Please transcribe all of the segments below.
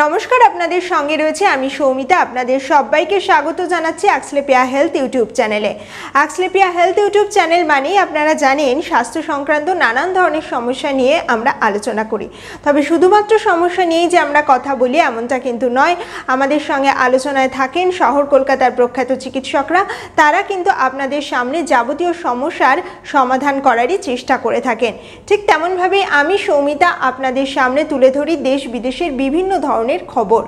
নমস্কার, আপনাদের সঙ্গে রয়েছে আমি সৌমিতা। আপনাদের সবাইকে স্বাগত জানাচ্ছি অ্যাক্সলেপিয়া হেলথ ইউটিউব চ্যানেলে। অ্যাক্সলেপিয়া হেলথ ইউটিউব চ্যানেল মানেই আপনারা জানেন স্বাস্থ্য সংক্রান্ত নানান ধরনের সমস্যা নিয়ে আমরা আলোচনা করি। তবে শুধুমাত্র সমস্যা নিয়েই যে আমরা কথা বলি এমনটা কিন্তু নয়। আমাদের সঙ্গে আলোচনায় থাকেন শহর কলকাতার প্রখ্যাত চিকিৎসকরা। তারা কিন্তু আপনাদের সামনে যাবতীয় সমস্যার সমাধান করারই চেষ্টা করে থাকেন। ঠিক তেমনভাবেই আমি সৌমিতা আপনাদের সামনে তুলে ধরি দেশ বিদেশের বিভিন্ন ধরনের খবর।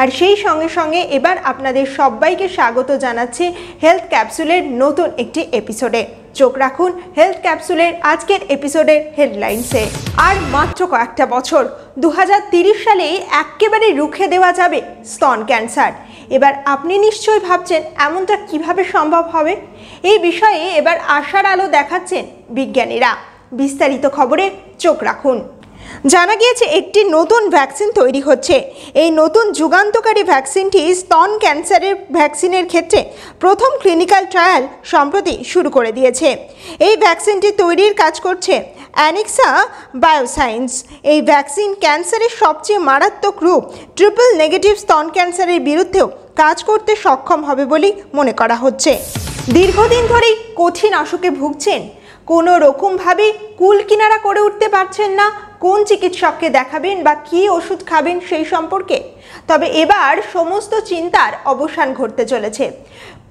আর সেই সঙ্গে সঙ্গে এবার আপনাদের সবাইকে স্বাগত জানাচ্ছি হেলথ ক্যাপসুলের নতুন একটি এপিসোডে। চোখ রাখুন হেলথ ক্যাপসুলের আজকের এপিসোডের হেডলাইন্সে। আর মাত্র কয়েকটা বছর 2030 সালেই একেবারে রুখে দেওয়া যাবে স্তন ক্যান্সার। এবার আপনি নিশ্চয়ই ভাবছেন এমনটা কিভাবে সম্ভব হবে। এই বিষয়ে এবার আশার আলো দেখাচ্ছেন বিজ্ঞানীরা। বিস্তারিত খবরে চোখ রাখুন। জানা গিয়েছে একটি নতুন ভ্যাকসিন তৈরি হচ্ছে। এই নতুন যুগান্তকারী ভ্যাকসিনটি স্তন ক্যান্সারের ভ্যাকসিনের ক্ষেত্রে প্রথম ক্লিনিক্যাল ট্রায়াল সম্প্রতি শুরু করে দিয়েছে। এই ভ্যাকসিনটি তৈরির কাজ করছে অ্যানিক্সা বায়োসায়েন্স। এই ভ্যাকসিন ক্যান্সারের সবচেয়ে মারাত্মক রূপ ট্রিপল নেগেটিভ স্তন ক্যান্সারের বিরুদ্ধেও কাজ করতে সক্ষম হবে বলেই মনে করা হচ্ছে। দীর্ঘদিন ধরেই কঠিন অসুখে ভুগছেন, কোনো রকমভাবে কুল কিনারা করে উঠতে পারছেন না কোন চিকিৎসককে দেখাবেন বা কী ওষুধ খাবেন সেই সম্পর্কে। তবে এবার সমস্ত চিন্তার অবসান ঘটতে চলেছে।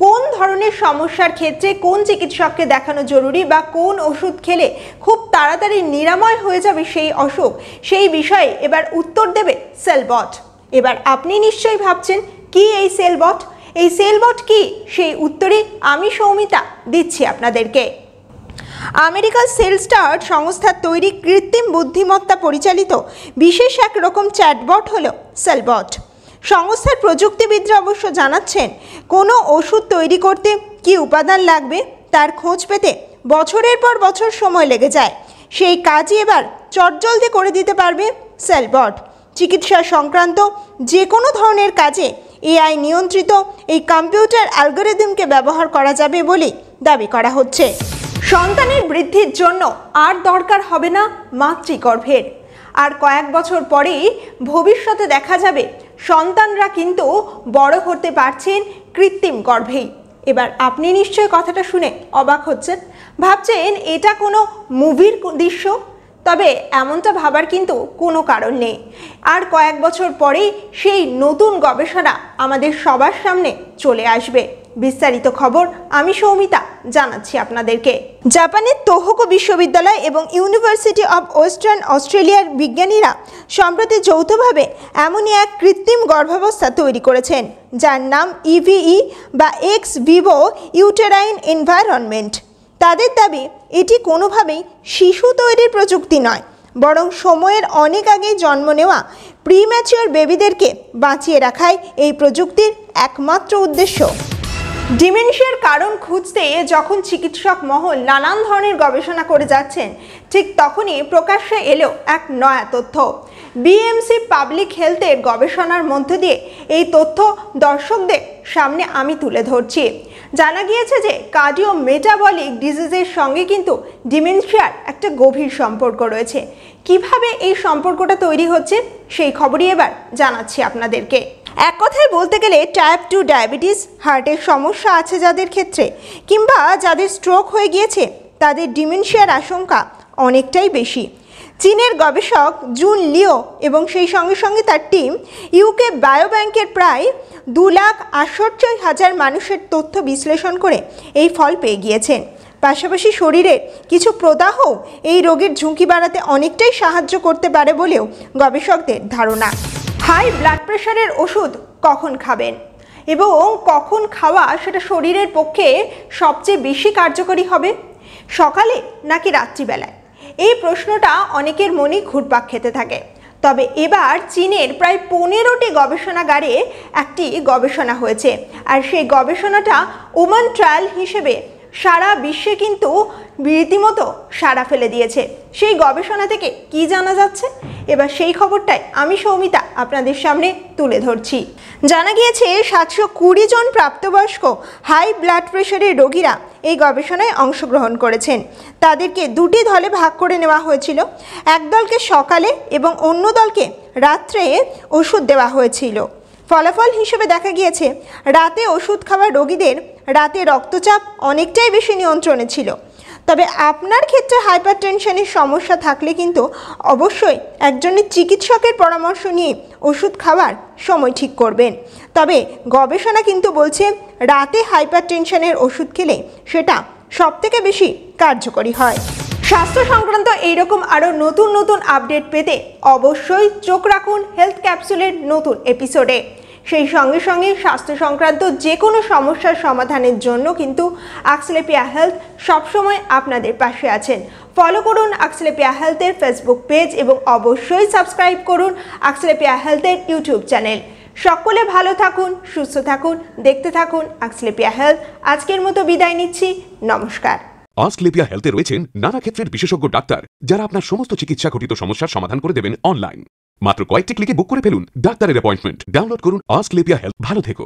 কোন ধরনের সমস্যার ক্ষেত্রে কোন চিকিৎসককে দেখানো জরুরি বা কোন ওষুধ খেলে খুব তাড়াতাড়ি নিরাময় হয়ে যাবে সেই অসুখ, সেই বিষয়ে এবার উত্তর দেবে সেলবট। এবার আপনি নিশ্চয়ই ভাবছেন কি এই সেলবট? এই সেলবট কি? সেই উত্তরে আমি সৌমিতা দিচ্ছি আপনাদেরকে। আমেরিকার সেলস্টার্ট সংস্থার তৈরি কৃত্রিম বুদ্ধিমত্তা পরিচালিত বিশেষ এক রকম চ্যাটবট হলো সেলবট। সংস্থার প্রযুক্তিবিদরা অবশ্য জানাচ্ছেন কোনো ওষুধ তৈরি করতে কি উপাদান লাগবে তার খোঁজ পেতে বছরের পর বছর সময় লেগে যায়। সেই কাজই এবার চটজলদি করে দিতে পারবে সেলবট। চিকিৎসা সংক্রান্ত যে কোনো ধরনের কাজে এআই নিয়ন্ত্রিত এই কম্পিউটার অ্যালগরিদমকে ব্যবহার করা যাবে বলে দাবি করা হচ্ছে। সন্তানের বৃদ্ধির জন্য আর দরকার হবে না মাতৃগর্ভের। আর কয়েক বছর পরেই ভবিষ্যতে দেখা যাবে সন্তানরা কিন্তু বড় হতে পারছেন কৃত্রিম গর্ভেই। এবার আপনি নিশ্চয়ই কথাটা শুনে অবাক হচ্ছেন, ভাবছেন এটা কোনো মুভির দৃশ্য। তবে এমনটা ভাবার কিন্তু কোনো কারণ নেই। আর কয়েক বছর পরেই সেই নতুন গবেষণা আমাদের সবার সামনে চলে আসবে। বিস্তারিত খবর আমি সৌমিতা জানাচ্ছি আপনাদেরকে। জাপানের তোহোকো বিশ্ববিদ্যালয় এবং ইউনিভার্সিটি অব ওয়েস্টার্ন অস্ট্রেলিয়ার বিজ্ঞানীরা সম্প্রতি যৌথভাবে এমনই এক কৃত্রিম গর্ভাবস্থা তৈরি করেছেন যার নাম ইভিই বা এক্স ভিভো ইউটেরাইন এনভায়রনমেন্ট। তাদের দাবি এটি কোনোভাবেই শিশু তৈরির প্রযুক্তি নয়, বরং সময়ের অনেক আগেই জন্ম নেওয়া প্রিম্যাচিওর বেবিদেরকে বাঁচিয়ে রাখাই এই প্রযুক্তির একমাত্র উদ্দেশ্য। ডিমেনশিয়ার কারণ খুঁজতে যখন চিকিৎসক মহল নানান ধরনের গবেষণা করে যাচ্ছেন, ঠিক তখনই প্রকাশ্যে এলো এক নয়া তথ্য। বিএমসি পাবলিক হেলথের গবেষণার মধ্য দিয়ে এই তথ্য দর্শকদের সামনে আমি তুলে ধরছি। জানা গিয়েছে যে কার্ডিও মেটাবলিক ডিজিজের সঙ্গে কিন্তু ডিমেনশিয়ার একটা গভীর সম্পর্ক রয়েছে। কিভাবে এই সম্পর্কটা তৈরি হচ্ছে সেই খবরই এবার জানাচ্ছি আপনাদেরকে। এক কথায় বলতে গেলে টাইপ 2 ডায়াবেটিস, হার্টের সমস্যা আছে যাদের ক্ষেত্রে, কিংবা যাদের স্ট্রোক হয়ে গিয়েছে তাদের ডিমেনশিয়ার আশঙ্কা অনেকটাই বেশি। চীনের গবেষক জুন লিও এবং সেই সঙ্গে সঙ্গে তার টিম ইউকে বায়োব্যাংকের প্রায় 2,68,000 মানুষের তথ্য বিশ্লেষণ করে এই ফল পেয়ে গিয়েছেন। পাশাপাশি শরীরের কিছু প্রদাহ এই রোগের ঝুঁকি বাড়াতে অনেকটাই সাহায্য করতে পারে বলেও গবেষকদের ধারণা। হাই ব্লাড প্রেশারের ওষুধ কখন খাবেন এবং কখন খাওয়া সেটা শরীরের পক্ষে সবচেয়ে বেশি কার্যকরী হবে, সকালে নাকি রাত্রিবেলায়? এই প্রশ্নটা অনেকের মনেই ঘুরপাক খেতে থাকে। তবে এবার চীনের প্রায় 15টি গবেষণাগারে একটি গবেষণা হয়েছে, আর সেই গবেষণাটা ওমান ট্রায়াল হিসেবে সারা বিশ্বে কিন্তু রীতিমতো সাড়া ফেলে দিয়েছে। সেই গবেষণা থেকে কি জানা যাচ্ছে, এবার সেই খবরটাই আমি সৌমিতা আপনাদের সামনে তুলে ধরছি। জানা গিয়েছে 720 জন প্রাপ্তবয়স্ক হাই ব্লাড প্রেশারের রোগীরা এই গবেষণায় অংশগ্রহণ করেছেন। তাদেরকে দুটি দলে ভাগ করে নেওয়া হয়েছিল। এক দলকে সকালে এবং অন্য দলকে রাত্রে ওষুধ দেওয়া হয়েছিল। ফলাফল হিসেবে দেখা গিয়েছে রাতে ওষুধ খাওয়া রোগীদের রাতে রক্তচাপ অনেকটাই বেশি নিয়ন্ত্রণে ছিল। তবে আপনার ক্ষেত্রে হাইপারটেনশনের সমস্যা থাকলে কিন্তু অবশ্যই একজনের চিকিৎসকের পরামর্শ নিয়ে ওষুধ খাওয়ার সময় ঠিক করবেন। তবে গবেষণা কিন্তু বলছে রাতে হাইপারটেনশনের ওষুধ খেলে সেটা সবথেকে বেশি কার্যকরী হয়। স্বাস্থ্য সংক্রান্ত এইরকম আরও নতুন নতুন আপডেট পেতে অবশ্যই চোখ রাখুন হেলথ ক্যাপসুলের নতুন এপিসোডে। সেই সঙ্গে সঙ্গে স্বাস্থ্য সংক্রান্ত যে কোনো সমস্যার সমাধানের জন্য কিন্তু অ্যাক্সলেপিয়া হেলথ সবসময় আপনাদের পাশে আছেন। ফলো করুন অ্যাক্সলেপিয়া হেলথের ফেসবুক পেজ এবং অবশ্যই সাবস্ক্রাইব করুন অ্যাক্সলেপিয়া হেলথের ইউটিউব চ্যানেল। সকলে ভালো থাকুন, সুস্থ থাকুন, দেখতে থাকুন অ্যাক্সলেপিয়া হেলথ। আজকের মতো বিদায় নিচ্ছি, নমস্কার। অ্যাক্সলেপিয়া হেলথে রয়েছেন নানা ক্ষেত্রের বিশেষজ্ঞ ডাক্তার, যারা আপনার সমস্ত চিকিৎসা ঘটিত সমস্যার সমাধান করে দেবেন অনলাইন। মাত্র কয়েকটি ক্লিকে বুক করে ফেলুন ডাক্তারের অ্যাপয়েন্টমেন্ট। ডাউনলোড করুন অ্যাক্সলেপিয়া হেলথ। ভালো থেকো।